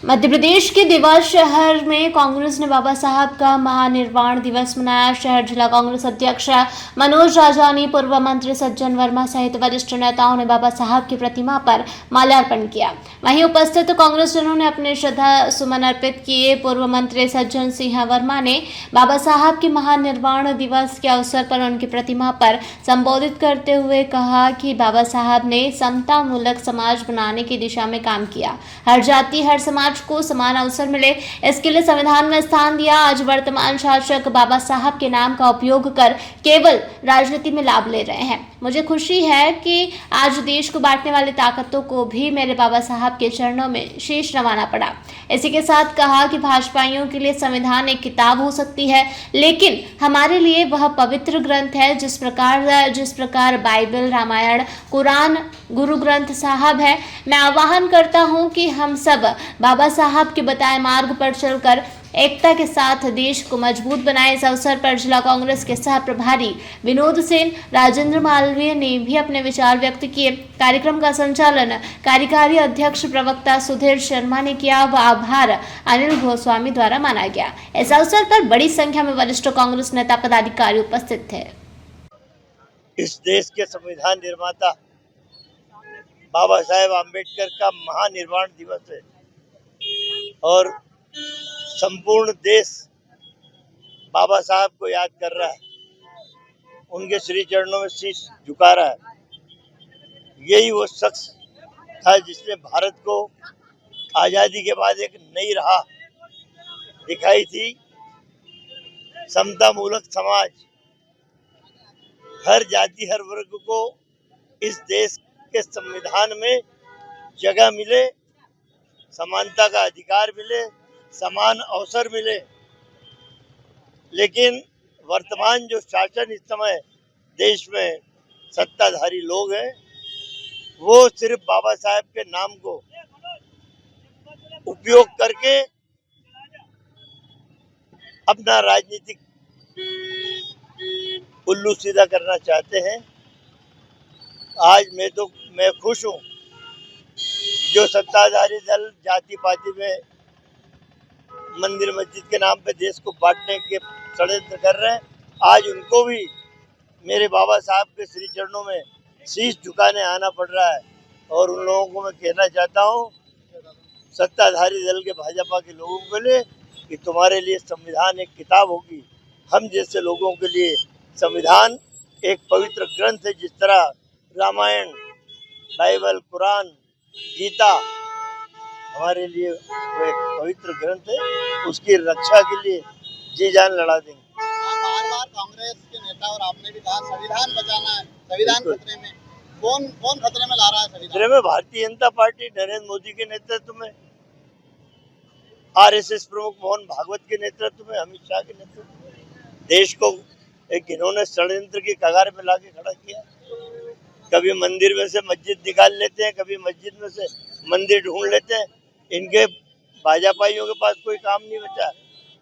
मध्य प्रदेश के देवास शहर में कांग्रेस ने बाबा साहब का महानिर्वाण दिवस मनाया। शहर जिला कांग्रेस अध्यक्ष मनोज राजानी, पूर्व मंत्री सज्जन वर्मा सहित वरिष्ठ नेताओं ने बाबा साहब की प्रतिमा पर माल्यार्पण किया। वहीं उपस्थित कांग्रेसजनों ने अपने श्रद्धा सुमन अर्पित किए। पूर्व मंत्री सज्जन सिंह वर्मा ने बाबा साहब के महानिर्वाण दिवस के अवसर पर उनकी प्रतिमा पर संबोधित करते हुए कहा कि बाबा साहब ने समता मूलक समाज बनाने की दिशा में काम किया। हर जाति हर समाज को समान अवसर मिले, इसके लिए संविधान में स्थान दिया। आज वर्तमान शासक बाबा साहब के नाम का उपयोग कर केवल राजनीति में लाभ ले रहे हैं। मुझे खुशी है कि आज देश को बांटने वाली ताकतों को भी मेरे बाबा साहब के चरणों में शीश नवाना पड़ा। इसी के साथ कहा कि भाजपाइयों के लिए संविधान एक किताब हो सकती है, लेकिन हमारे लिए वह पवित्र ग्रंथ है। जिस प्रकार बाइबल, रामायण, कुरान गुरु ग्रंथ साहब है। मैं आह्वान करता हूं कि हम सब बाबा साहब के बताए मार्ग पर चलकर एकता के साथ देश को मजबूत बनाए। इस अवसर पर जिला कांग्रेस के सह प्रभारी विनोद सेन, राजेंद्र मालवीय ने भी अपने विचार व्यक्त किए। कार्यक्रम का संचालन कार्यकारी अध्यक्ष प्रवक्ता सुधीर शर्मा ने किया व आभार अनिल गोस्वामी द्वारा माना गया। इस अवसर पर बड़ी संख्या में वरिष्ठ कांग्रेस नेता पदाधिकारी उपस्थित थे। इस देश के संविधान निर्माता बाबा साहेब आम्बेडकर का महानिर्वाण दिवस है और संपूर्ण देश बाबा साहब को याद कर रहा है, उनके श्री चरणों में शीश झुका रहा है। यही वो शख्स था जिसने भारत को आज़ादी के बाद एक नई राह दिखाई थी। समता मूलक समाज, हर जाति हर वर्ग को इस देश के संविधान में जगह मिले, समानता का अधिकार मिले, समान अवसर मिले। लेकिन वर्तमान जो शासन इस समय देश में सत्ताधारी लोग हैं, वो सिर्फ बाबा साहब के नाम को उपयोग करके अपना राजनीतिक उल्लू सीधा करना चाहते हैं। आज मैं खुश हूँ जो सत्ताधारी दल जाति पाति में मंदिर मस्जिद के नाम पे देश को बांटने के षड्यंत्र कर रहे हैं। आज उनको भी मेरे बाबा साहब के श्री चरणों में शीश झुकाने आना पड़ रहा है। और उन लोगों को मैं कहना चाहता हूँ, सत्ताधारी दल के भाजपा के लोगों के लिए, कि तुम्हारे लिए संविधान एक किताब होगी। हम जैसे लोगों के लिए संविधान एक पवित्र ग्रंथ है। जिस तरह रामायण, बाइबल, कुरान, गीता हमारे लिए वो एक पवित्र ग्रंथ है, उसकी रक्षा के लिए जी जान लड़ा देंगे। बार कांग्रेस के नेता और आपने भी कहा संविधान बचाना है, संविधान खतरे में। कौन खतरे में ला रहा है संविधान? खतरे में भारतीय जनता पार्टी, नरेंद्र मोदी के नेतृत्व में, आरएसएस प्रमुख मोहन भागवत के नेतृत्व में, अमित शाह के नेतृत्व में देश को एक इन्होंने षड्यंत्र की कगार पे लाके खड़ा किया। कभी मंदिर में से मस्जिद निकाल लेते हैं, कभी मस्जिद में से मंदिर ढूंढ लेते हैं। इनके भाजपाइयों के पास कोई काम नहीं बचा।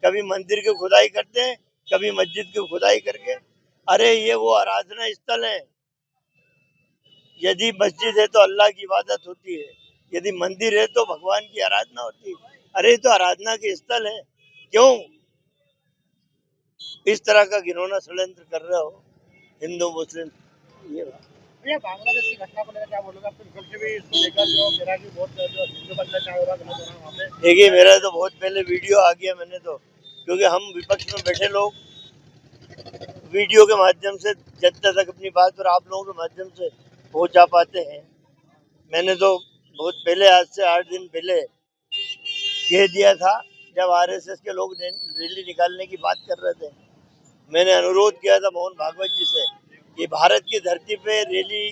कभी मंदिर की खुदाई करते हैं, कभी मस्जिद की खुदाई करके। अरे ये वो आराधना स्थल है। यदि मस्जिद है तो अल्लाह की इबादत होती है, यदि मंदिर है तो भगवान की आराधना होती है। अरे तो आराधना के स्थल है, क्यों इस तरह का घिनौना षड्यंत्र कर रहे हो हिंदू मुस्लिम? ये बांग्लादेश की घटना को लेकर क्या बोलोगे? आप तो भी इसको लेकर जो मेरा भी बहुत जो हिंदू बंदा चाह रहा है वहाँ पे। देखिए, मेरा तो बहुत पहले वीडियो आ गया। मैंने तो, क्योंकि हम विपक्ष में बैठे लोग वीडियो के माध्यम से जनता तक अपनी बात और आप लोगों के माध्यम से पहुंचा पाते हैं। मैंने तो बहुत पहले, आज से 8 दिन पहले कह दिया था, जब आरएसएस के लोग रैली निकालने की बात कर रहे थे। मैंने अनुरोध किया था मोहन भागवत जी से कि भारत की धरती पे रैली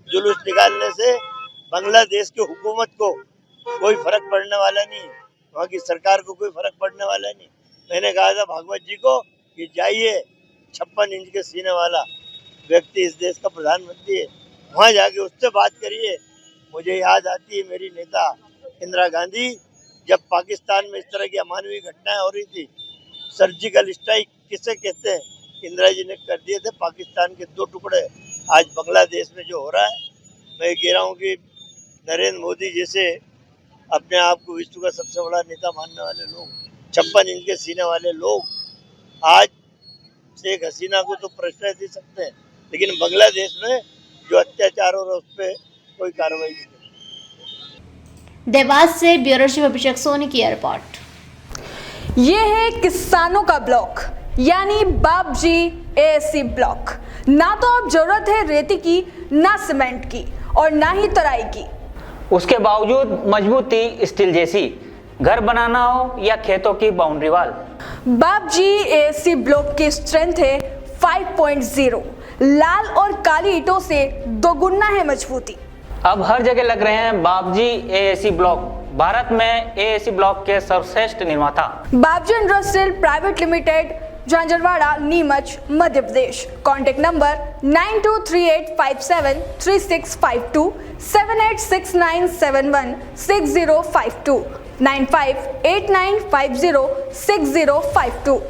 जुलूस निकालने से बांग्लादेश की हुकूमत को कोई फर्क पड़ने वाला नहीं, वहाँ की सरकार को कोई फर्क पड़ने वाला नहीं। मैंने कहा था भागवत जी को कि जाइए, 56 इंच के सीने वाला व्यक्ति इस देश का प्रधानमंत्री है, वहाँ जाके उससे बात करिए। मुझे याद आती है मेरी नेता इंदिरा गांधी, जब पाकिस्तान में इस तरह की अमानवीय घटनाएं हो रही थी, सर्जिकल स्ट्राइक किसे कहते हैं, इंदिरा जी ने कर दिए थे पाकिस्तान के 2 टुकड़े। आज बांग्लादेश में जो हो रहा है, मैं कह रहा हूँ कि नरेंद्र मोदी जैसे अपने आप को विश्व का सबसे बड़ा नेता मानने वाले लोग, 56 इंच के सीने वाले लोग आज शेख हसीना को तो प्रश्रय दे सकते हैं, लेकिन बांग्लादेश में जो अत्याचार हो रहा है उस पर कोई कार्रवाई नहीं करती। देवास से ब्यूरो चीफ अभिषेक सोनी की रिपोर्ट। ये है किसानों का ब्लॉक, यानी बापजी एएससी ब्लॉक। ना तो अब जरूरत है रेती की, ना सीमेंट की और ना ही तराई की। उसके बावजूद मजबूती स्टील जैसी, घर बनाना हो या खेतों की boundary wall. Bapji ASC block की स्ट्रेंथ है 5.0। लाल और काली ईंटों से दोगुना है मजबूती। अब हर जगह लग रहे हैं बापजी एएससी ब्लॉक, भारत में एएससी ब्लॉक के सर्वश्रेष्ठ निर्माता। Bapji industrial private limited, Jhanjharwada, Neemuch, Madhya Pradesh. Contact number 9238573652, 7869716052, 9589506052।